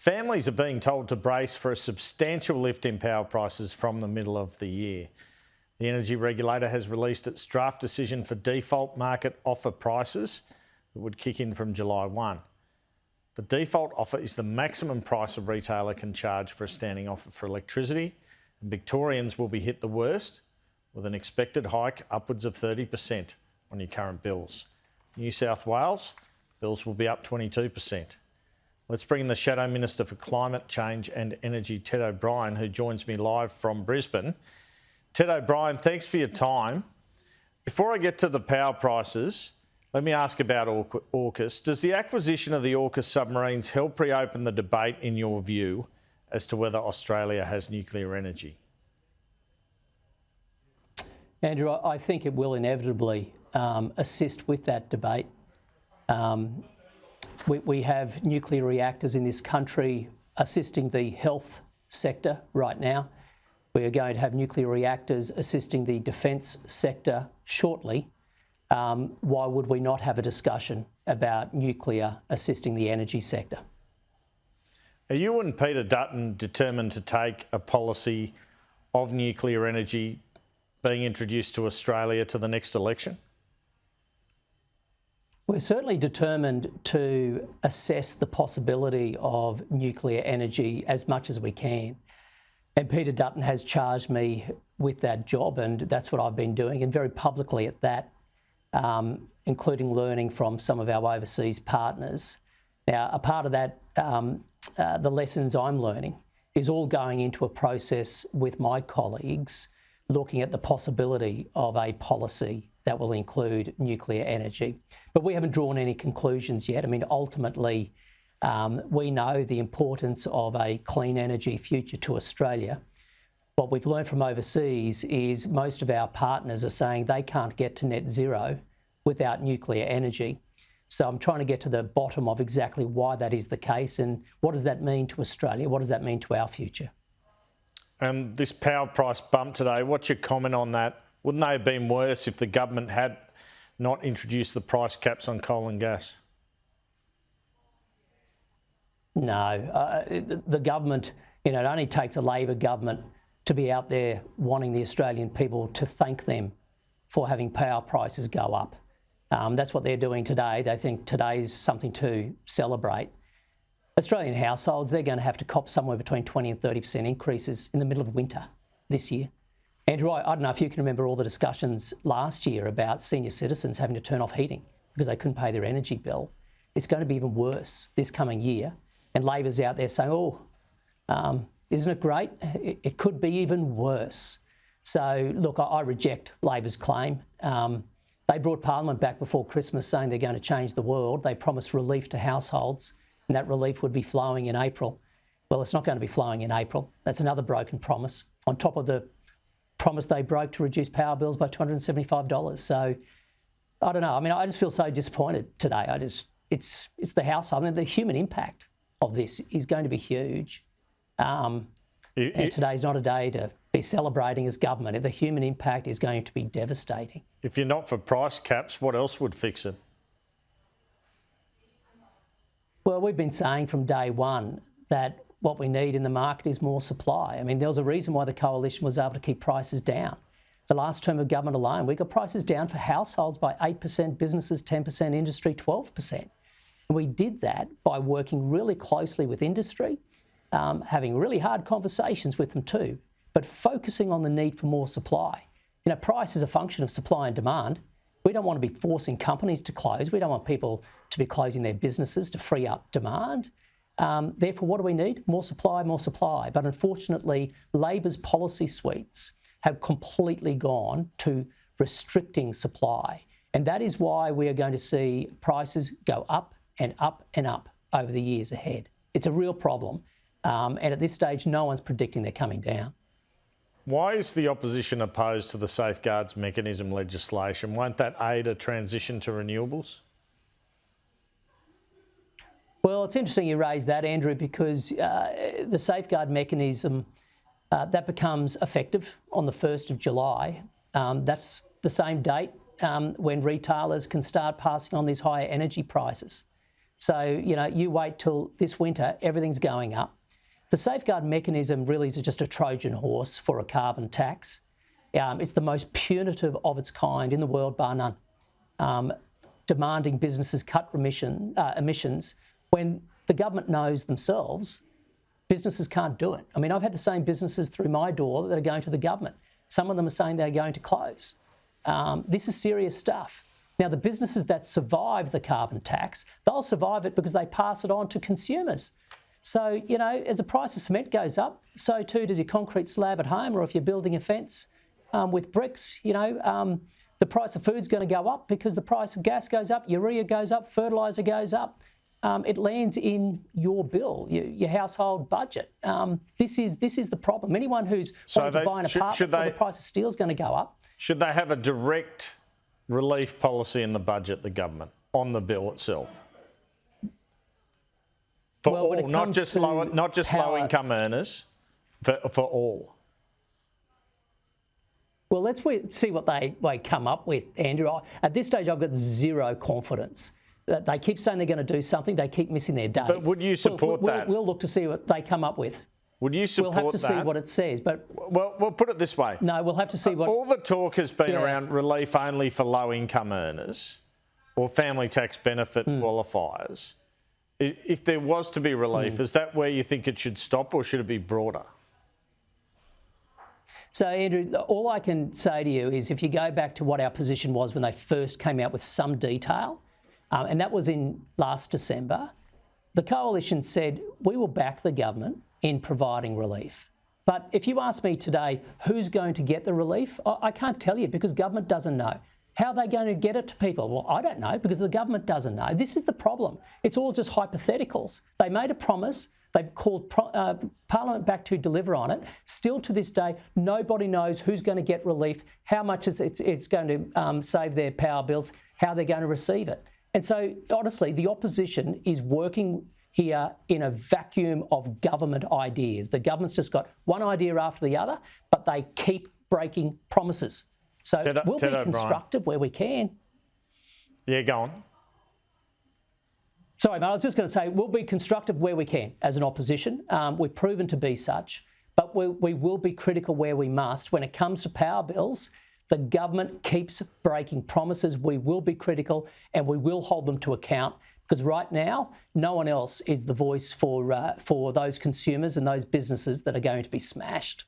Families are being told to brace for a substantial lift in power prices from the middle of the year. The Energy Regulator has released its draft decision for default market offer prices that would kick in from July 1. The default offer is the maximum price a retailer can charge for a standing offer for electricity, and Victorians will be hit the worst, with an expected hike upwards of 30% on your current bills. New South Wales, bills will be up 22%. Let's bring in the Shadow Minister for Climate Change and Energy, Ted O'Brien, who joins me live from Brisbane. Ted O'Brien, thanks for your time. Before I get to the power prices, let me ask about AUKUS. Does the acquisition of the AUKUS submarines help reopen the debate, in your view, as to whether Australia has nuclear energy? Andrew, I think it will inevitably assist with that debate. We have nuclear reactors in this country assisting the health sector right now. We are going to have nuclear reactors assisting the defence sector shortly. Why would we not have a discussion about nuclear assisting the energy sector? Are you and Peter Dutton determined to take a policy of nuclear energy being introduced to Australia to the next election? We're certainly determined to assess the possibility of nuclear energy as much as we can. And Peter Dutton has charged me with that job, and that's what I've been doing, and very publicly at that, including learning from some of our overseas partners. Now, a part of that, the lessons I'm learning, is all going into a process with my colleagues, looking at the possibility of a policy that will include nuclear energy. But we haven't drawn any conclusions yet. I mean, ultimately, we know the importance of a clean energy future to Australia. What we've learned from overseas is most of our partners are saying they can't get to net zero without nuclear energy. So I'm trying to get to the bottom of exactly why that is the case and what does that mean to Australia? What does that mean to our future? This power price bump today, what's your comment on that? Wouldn't they have been worse if the government had not introduced the price caps on coal and gas? No, the government, it only takes a Labor government to be out there wanting the Australian people to thank them for having power prices go up. That's what they're doing today. They think today's something to celebrate. Australian households, they're going to have to cop somewhere between 20 and 30% increases in the middle of winter this year. Andrew, I don't know if you can remember all the discussions last year about senior citizens having to turn off heating because they couldn't pay their energy bill. It's going to be even worse this coming year. And Labor's out there saying, isn't it great? It could be even worse. So, look, I reject Labor's claim. They brought Parliament back before Christmas saying they're going to change the world. They promised relief to households, and that relief would be flowing in April. Well, it's not going to be flowing in April. That's another broken promise, on top of the promise they broke to reduce power bills by $275. So, I don't know. I mean, I just feel so disappointed today. It's the household. I mean, the human impact of this is going to be huge. And today's not a day to be celebrating as government. The human impact is going to be devastating. If you're not for price caps, what else would fix it? Well, we've been saying from day one that what we need in the market is more supply. I mean, there was a reason why the Coalition was able to keep prices down. The last term of government alone, we got prices down for households by 8%, businesses 10%, industry 12%. And we did that by working really closely with industry, having really hard conversations with them too, but focusing on the need for more supply. Price is a function of supply and demand. We don't want to be forcing companies to close. We don't want people to be closing their businesses to free up demand. Therefore, what do we need? More supply, more supply. But unfortunately, Labor's policy suites have completely gone to restricting supply. And that is why we are going to see prices go up and up and up over the years ahead. It's a real problem. And at this stage, no one's predicting they're coming down. Why is the opposition opposed to the Safeguards Mechanism legislation? Won't that aid a transition to renewables? Well, it's interesting you raise that, Andrew, because the Safeguard Mechanism, that becomes effective on the 1st of July. That's the same date when retailers can start passing on these higher energy prices. So, you wait till this winter, everything's going up. The safeguard mechanism really is just a Trojan horse for a carbon tax. It's the most punitive of its kind in the world, bar none, demanding businesses cut emissions when the government knows themselves businesses can't do it. I mean, I've had the same businesses through my door that are going to the government. Some of them are saying they're going to close. This is serious stuff. Now, the businesses that survive the carbon tax, they'll survive it because they pass it on to consumers. So, as the price of cement goes up, so too does your concrete slab at home, or if you're building a fence with bricks, the price of food's going to go up because the price of gas goes up, urea goes up, fertiliser goes up. It lands in your bill, your household budget. This is the problem. Anyone who's wanting to buy an apartment, the price of steel's going to go up. Should they have a direct relief policy in the budget, the government, on the bill itself? For all, not just low-income earners, for all. Well, let's see what they come up with, Andrew. At this stage, I've got zero confidence. They keep saying they're going to do something. They keep missing their dates. But would you support that? We'll look to see what they come up with. Would you support that? We'll have to see what it says. But well, we'll put it this way. No, we'll have to see what... All the talk has been around relief only for low-income earners or family tax benefit qualifiers. If there was to be relief, is that where you think it should stop, or should it be broader? So, Andrew, all I can say to you is if you go back to what our position was when they first came out with some detail, and that was in last December, the Coalition said we will back the government in providing relief. But if you ask me today who's going to get the relief, I can't tell you because government doesn't know. How are they going to get it to people? Well, I don't know because the government doesn't know. This is the problem. It's all just hypotheticals. They made a promise. They called Parliament back to deliver on it. Still to this day, nobody knows who's going to get relief, how much it's going to save their power bills, how they're going to receive it. And so, honestly, the opposition is working here in a vacuum of government ideas. The government's just got one idea after the other, but they keep breaking promises. So we'll be constructive where we can. Yeah, go on. Sorry, mate, I was just going to say we'll be constructive where we can as an opposition. We've proven to be such, but we will be critical where we must. When it comes to power bills, the government keeps breaking promises. We will be critical and we will hold them to account because right now, no one else is the voice for those consumers and those businesses that are going to be smashed.